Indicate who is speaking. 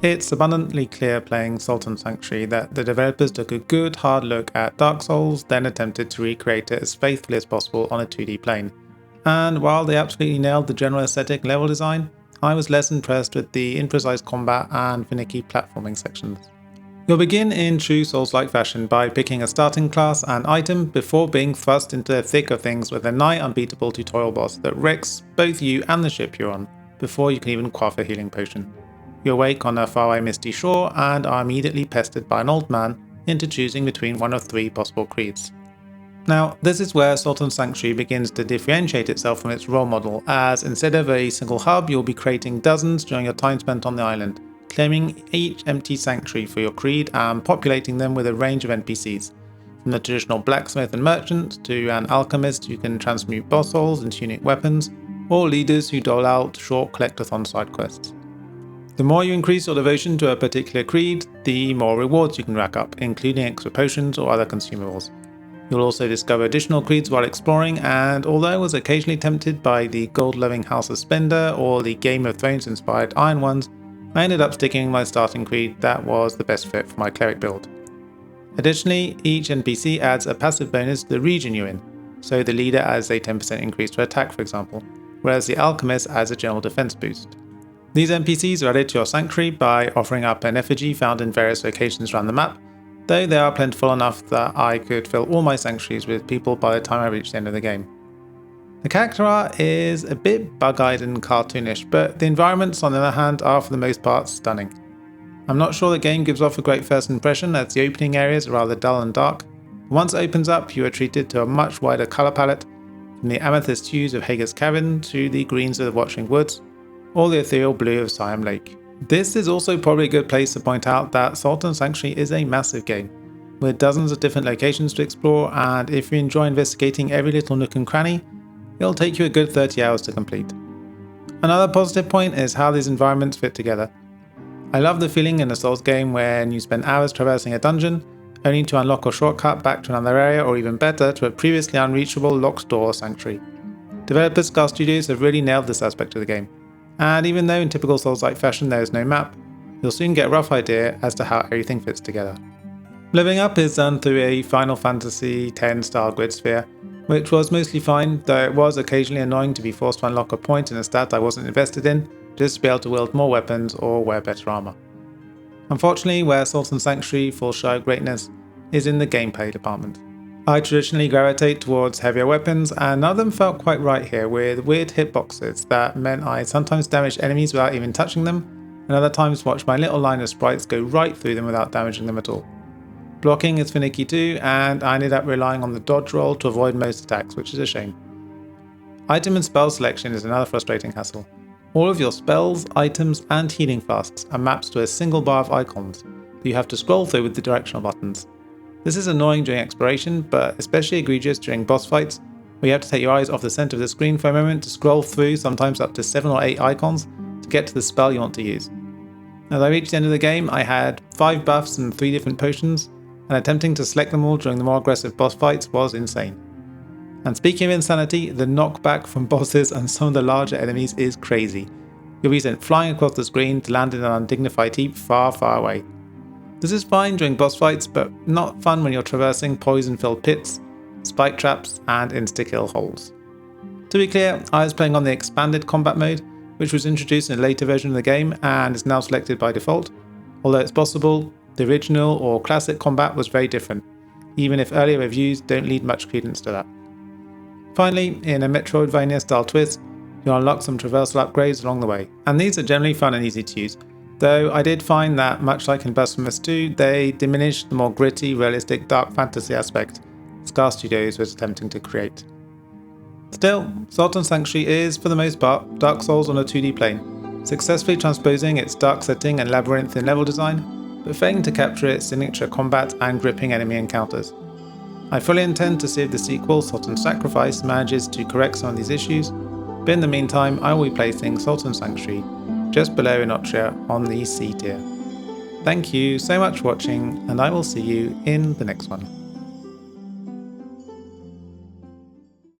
Speaker 1: It's abundantly clear playing Sultan Sanctuary that the developers took a good hard look at Dark Souls, then attempted to recreate it as faithfully as possible on a 2D plane. And while they absolutely nailed the general aesthetic level design, I was less impressed with the imprecise combat and finicky platforming sections. You'll begin in true Souls-like fashion by picking a starting class and item before being thrust into the thick of things with a nigh unbeatable tutorial boss that wrecks both you and the ship you're on, before you can even quaff a healing potion. You awake on a faraway misty shore and are immediately pestered by an old man into choosing between one of 3 possible creeds. Now, this is where Sultan Sanctuary begins to differentiate itself from its role model, as instead of a single hub, you'll be creating dozens during your time spent on the island, claiming each empty sanctuary for your creed and populating them with a range of NPCs, from the traditional blacksmith and merchant to an alchemist who can transmute boss souls into unique weapons, or leaders who dole out short collectathon side quests. The more you increase your devotion to a particular creed, the more rewards you can rack up, including extra potions or other consumables. You'll also discover additional creeds while exploring, and although I was occasionally tempted by the gold-loving House of Splendor or the Game of Thrones inspired Iron ones, I ended up sticking with my starting creed that was the best fit for my cleric build. Additionally, each NPC adds a passive bonus to the region you're in, so the leader adds a 10% increase to attack for example, whereas the alchemist adds a general defense boost. These NPCs are added to your sanctuary by offering up an effigy found in various locations around the map, though they are plentiful enough that I could fill all my sanctuaries with people by the time I reach the end of the game. The character art is a bit bug-eyed and cartoonish, but the environments on the other hand are for the most part stunning. I'm not sure the game gives off a great first impression as the opening areas are rather dull and dark. Once it opens up, you are treated to a much wider colour palette, from the amethyst hues of Hager's Cavern to the greens of the Watching Woods, or the ethereal blue of Siam Lake. This is also probably a good place to point out that Sultan Sanctuary is a massive game, with dozens of different locations to explore, and if you enjoy investigating every little nook and cranny, it'll take you a good 30 hours to complete. Another positive point is how these environments fit together. I love the feeling in a Souls game when you spend hours traversing a dungeon, only to unlock a shortcut back to another area, or even better, to a previously unreachable locked door or sanctuary. Developers Ska Studios have really nailed this aspect of the game. And even though in typical Souls-like fashion there is no map, you'll soon get a rough idea as to how everything fits together. Living up is done through a Final Fantasy X style grid sphere, which was mostly fine, though it was occasionally annoying to be forced to unlock a point in a stat I wasn't invested in, just to be able to wield more weapons or wear better armour. Unfortunately, where Sultan Sanctuary falls shy of greatness is in the gameplay department. I traditionally gravitate towards heavier weapons, and none of them felt quite right here, with weird hitboxes that meant I sometimes damaged enemies without even touching them, and other times watched my little line of sprites go right through them without damaging them at all. Blocking is finicky too, and I ended up relying on the dodge roll to avoid most attacks, which is a shame. Item and spell selection is another frustrating hassle. All of your spells, items, and healing flasks are mapped to a single bar of icons that you have to scroll through with the directional buttons. This is annoying during exploration, but especially egregious during boss fights, where you have to take your eyes off the center of the screen for a moment to scroll through sometimes up to 7 or 8 icons to get to the spell you want to use. As I reached the end of the game, I had 5 buffs and 3 different potions, and attempting to select them all during the more aggressive boss fights was insane. And speaking of insanity, the knockback from bosses and some of the larger enemies is crazy. You'll be sent flying across the screen to land in an undignified heap far, far away. This is fine during boss fights, but not fun when you're traversing poison-filled pits, spike traps, and insta-kill holes. To be clear, I was playing on the expanded combat mode, which was introduced in a later version of the game and is now selected by default. Although it's possible, the original or classic combat was very different, even if earlier reviews don't lead much credence to that. Finally, in a Metroidvania style twist, you'll unlock some traversal upgrades along the way, and these are generally fun and easy to use. Though I did find that, much like in Blasphemous 2, they diminished the more gritty, realistic dark fantasy aspect Ska Studios was attempting to create. Still, Sultan Sanctuary is, for the most part, Dark Souls on a 2D plane, successfully transposing its dark setting and labyrinthine level design, but failing to capture its signature combat and gripping enemy encounters. I fully intend to see if the sequel, Sultan Sacrifice, manages to correct some of these issues, but in the meantime I will be placing Sultan Sanctuary just below Inotria on the C tier. Thank you so much for watching, and I will see you in the next one.